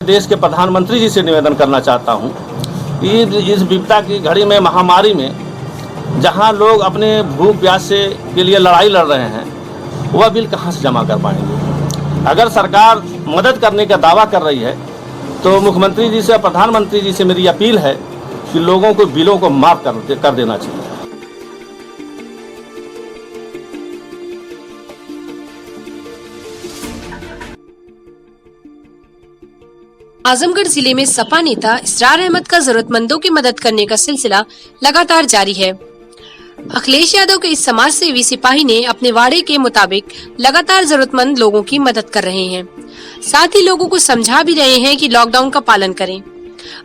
देश के प्रधानमंत्री जी से निवेदन करना चाहता हूं कि इस विपदा की घड़ी में, महामारी में, जहां लोग अपने भूख प्यास के लिए लड़ाई लड़ रहे हैं, वह बिल कहां से जमा कर पाएंगे। अगर सरकार मदद करने का दावा कर रही है तो मुख्यमंत्री जी से, प्रधानमंत्री जी से मेरी अपील है कि लोगों को बिलों को माफ कर देना चाहिए। आजमगढ़ जिले में सपा नेता इसरार अहमद का जरूरतमंदों की मदद करने का सिलसिला लगातार जारी है। अखिलेश यादव के इस समाज सेवी सिपाही ने अपने वादे के मुताबिक लगातार जरूरतमंद लोगों की मदद कर रहे हैं। साथ ही लोगों को समझा भी रहे हैं कि लॉकडाउन का पालन करें,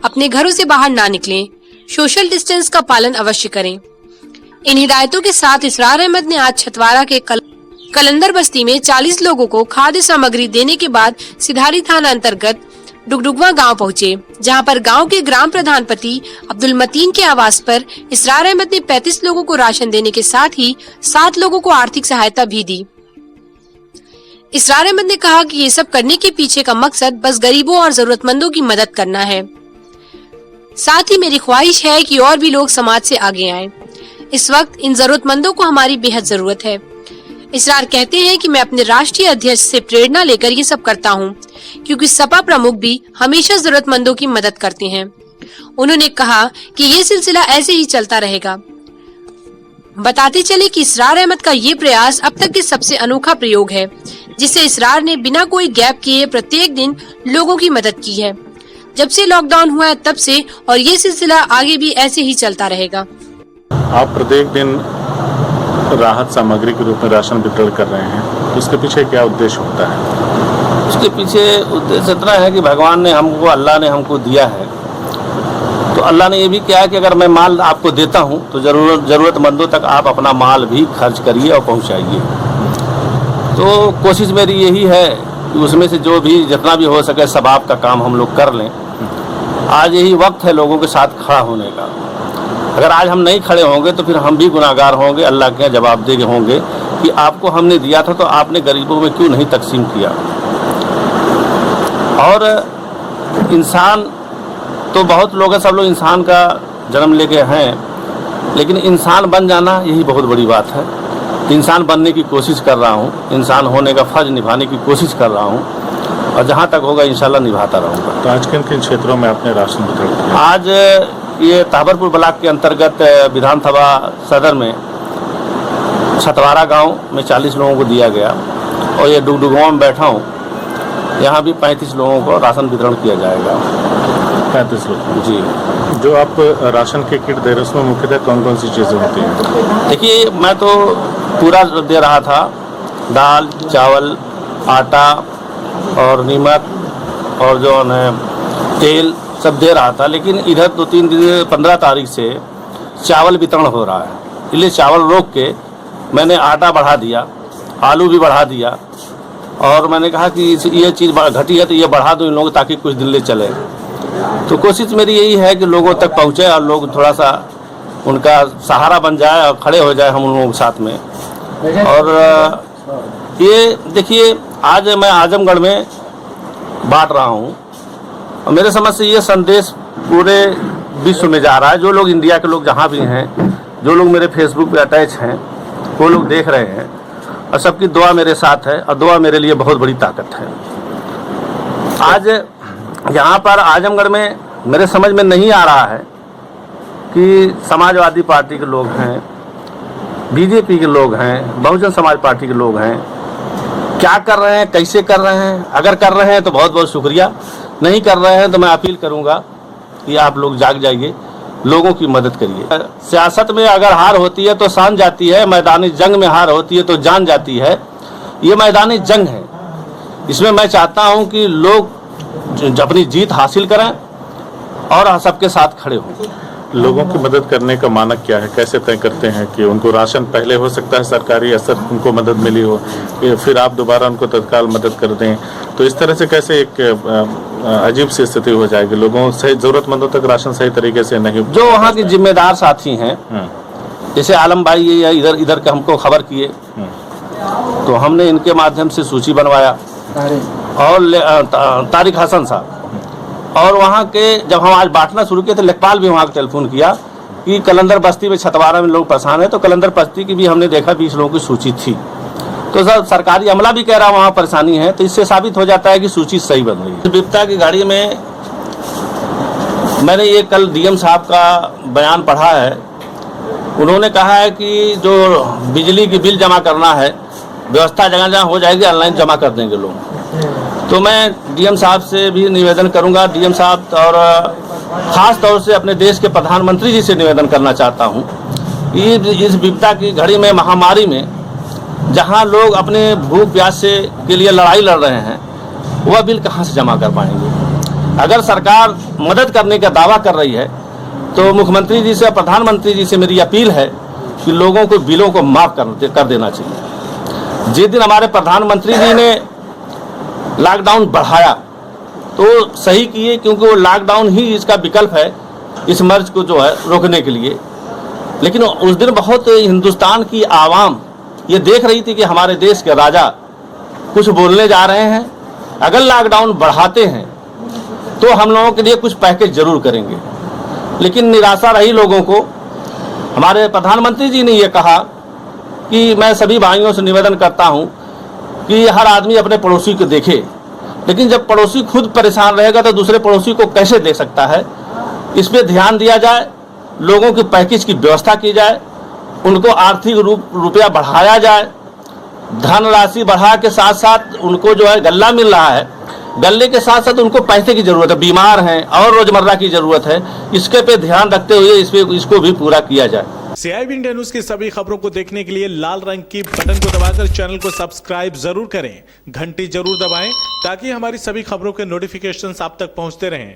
अपने घरों से बाहर ना निकलें, सोशल डिस्टेंस का पालन अवश्य करें। इन हिदायतों के साथ इसरार अहमद ने आज छतवारा के कलंदर बस्ती में 40 लोगों को खाद्य सामग्री देने के बाद सिधारी थाना अंतर्गत डुगडुगवा गांव पहुंचे, जहां पर गांव के ग्राम प्रधानपति अब्दुल मतीन के आवास पर इसरार अहमद ने 35 लोगों को राशन देने के साथ ही 7 लोगों को आर्थिक सहायता भी दी। इसरार अहमद ने कहा कि ये सब करने के पीछे का मकसद बस गरीबों और जरूरतमंदों की मदद करना है। साथ ही मेरी ख्वाहिश है कि और भी लोग समाज से आगे आएं। इस वक्त इन जरूरतमंदों को हमारी बेहद जरूरत है। इसरार कहते हैं कि मैं अपने राष्ट्रीय अध्यक्ष से प्रेरणा लेकर ये सब करता हूँ, क्योंकि सपा प्रमुख भी हमेशा जरूरतमंदों की मदद करते हैं। उन्होंने कहा कि ये सिलसिला ऐसे ही चलता रहेगा। बताते चले कि इसरार अहमद का ये प्रयास अब तक के सबसे अनोखा प्रयोग है, जिससे इसरार ने बिना कोई गैप किए प्रत्येक दिन लोगों की मदद की है। जब से लॉकडाउन हुआ है तब से, और ये सिलसिला आगे भी ऐसे ही चलता रहेगा। आप प्रत्येक दिन राहत सामग्री के रूप में राशन वितरण कर रहे हैं, तो उसके पीछे क्या उद्देश्य होता है? उसके पीछे उद्देश्य इतना है कि भगवान ने हमको, अल्लाह ने हमको दिया है, तो अल्लाह ने ये भी किया है कि अगर मैं माल आपको देता हूँ तो ज़रूरतमंदों तक आप अपना माल भी खर्च करिए और पहुँचाइए। तो कोशिश मेरी यही है कि उसमें से जो भी जितना भी हो सके सबाब का काम हम लोग कर लें। आज यही वक्त है लोगों के साथ खड़ा होने का। अगर आज हम नहीं खड़े होंगे तो फिर हम भी गुनाहगार होंगे, अल्लाह के जवाबदेह होंगे कि आपको हमने दिया था तो आपने गरीबों में क्यों नहीं तकसीम किया। और इंसान तो बहुत लोग हैं, सब लोग इंसान का जन्म लेके हैं, लेकिन इंसान बन जाना यही बहुत बड़ी बात है। इंसान बनने की कोशिश कर रहा हूँ, इंसान होने का फर्ज निभाने की कोशिश कर रहा हूँ, और जहाँ तक होगा इंशाल्लाह निभाता रहूँगा। तो आज किन किन क्षेत्रों में आपने राशन वितरण किया? आज ये ताबरपुर ब्लॉक के अंतर्गत विधानसभा सदर में छतवारा गांव में 40 लोगों को दिया गया, और ये डुगडुगवा में बैठा हूँ, यहाँ भी 35 लोगों को राशन वितरण किया जाएगा। 35 लोग जी। जो आप राशन की किट दे रहे हैं उसमें मुख्यतः कौन कौन सी चीज़ें होती हैं? देखिए, मैं तो पूरा दे रहा था, दाल, चावल, आटा और नमक और जो है तेल सब दे रहा था, लेकिन इधर 2-3 दिन 15 तारीख से चावल वितरण हो रहा है, इसलिए चावल रोक के मैंने आटा बढ़ा दिया, आलू भी बढ़ा दिया, और मैंने कहा कि ये चीज़ घटी है तो ये बढ़ा दो इन लोगों, ताकि कुछ दिन ले चले। तो कोशिश मेरी यही है कि लोगों तक पहुँचे और लोग थोड़ा सा उनका सहारा बन जाए और खड़े हो जाए हम लोगों के साथ में। और ये देखिए, आज मैं आजमगढ़ में बांट रहा हूँ, और मेरे समझ से ये संदेश पूरे विश्व में जा रहा है। जो लोग इंडिया के लोग जहाँ भी हैं, जो लोग मेरे फेसबुक पे अटैच हैं, वो लोग देख रहे हैं, और सबकी दुआ मेरे साथ है, और दुआ मेरे लिए बहुत बड़ी ताकत है। आज यहाँ पर आजमगढ़ में मेरे समझ में नहीं आ रहा है कि समाजवादी पार्टी के लोग हैं, बीजेपी के लोग हैं, बहुजन समाज पार्टी के लोग हैं, क्या कर रहे हैं, कैसे कर रहे हैं। अगर कर रहे हैं तो बहुत बहुत शुक्रिया, नहीं कर रहे हैं तो मैं अपील करूंगा कि आप लोग जाग जाइए, लोगों की मदद करिए। सियासत में अगर हार होती है तो शान जाती है, मैदानी जंग में हार होती है तो जान जाती है। ये मैदानी जंग है, इसमें मैं चाहता हूं कि लोग अपनी जीत हासिल करें और सबके साथ खड़े हों। लोगों की मदद करने का मानक क्या है? कैसे तय करते हैं कि उनको राशन पहले हो सकता है सरकारी असर उनको मदद मिली हो, फिर आप दोबारा उनको तत्काल मदद कर दें, तो इस तरह से कैसे एक अजीब सी स्थिति हो जाएगी, लोगों सही जरूरतमंदों तक राशन सही तरीके से नहीं। जो वहाँ के जिम्मेदार साथी हैं, जैसे आलम भाई ये इधर के हमको खबर किए, तो हमने इनके माध्यम से सूची बनवाया, और तारिक हसन साहब और वहाँ के जब हम आज बांटना शुरू किए थे, लेखपाल भी वहाँ को टेलीफोन किया कि कलंदर बस्ती में छतवारा में लोग परेशान है, तो कलंदर बस्ती की भी हमने देखा 20 लोगों की सूची थी। तो सर सरकारी अमला भी कह रहा वहाँ परेशानी है, तो इससे साबित हो जाता है कि सूची सही बन रही है। विपता की गाड़ी में मैंने ये कल डीएम साहब का बयान पढ़ा है। उन्होंने कहा है कि जो बिजली की बिल जमा करना है, व्यवस्था जगह जगह हो जाएगी, ऑनलाइन जमा कर देंगे लोग। तो मैं डीएम साहब से भी निवेदन करूंगा, डीएम साहब और ख़ास तौर से अपने देश के प्रधानमंत्री जी से निवेदन करना चाहता हूं कि इस विपदा की घड़ी में, महामारी में, जहां लोग अपने भूख प्यास से के लिए लड़ाई लड़ रहे हैं, वह बिल कहां से जमा कर पाएंगे। अगर सरकार मदद करने का दावा कर रही है तो मुख्यमंत्री जी से, प्रधानमंत्री जी से मेरी अपील है कि लोगों को बिलों को माफ़ कर देना चाहिए। जिस दिन हमारे प्रधानमंत्री जी ने लॉकडाउन बढ़ाया तो सही किए, क्योंकि वो लॉकडाउन ही इसका विकल्प है इस मर्ज को जो है रोकने के लिए। लेकिन उस दिन बहुत हिंदुस्तान की आवाम ये देख रही थी कि हमारे देश के राजा कुछ बोलने जा रहे हैं, अगर लॉकडाउन बढ़ाते हैं तो हम लोगों के लिए कुछ पैकेज जरूर करेंगे। लेकिन निराशा रही लोगों को। हमारे प्रधानमंत्री जी ने ये कहा कि मैं सभी भाइयों से निवेदन करता हूं कि हर आदमी अपने पड़ोसी को देखे, लेकिन जब पड़ोसी खुद परेशान रहेगा तो दूसरे पड़ोसी को कैसे दे सकता है। इस पर ध्यान दिया जाए, लोगों की पैकेज की व्यवस्था की जाए, उनको आर्थिक रुपया बढ़ाया जाए, धनराशि बढ़ा के साथ साथ उनको जो है गल्ला मिल रहा है, गल्ले के साथ साथ उनको पैसे की जरूरत है, बीमार हैं और रोजमर्रा की जरूरत है, इसके पे ध्यान रखते हुए इसको भी पूरा किया जाए। CIB इंडिया न्यूज की सभी खबरों को देखने के लिए लाल रंग की बटन को दबाकर चैनल को सब्सक्राइब जरूर करें, घंटी जरूर दबाएं ताकि हमारी सभी खबरों के नोटिफिकेशंस आप तक पहुंचते रहें।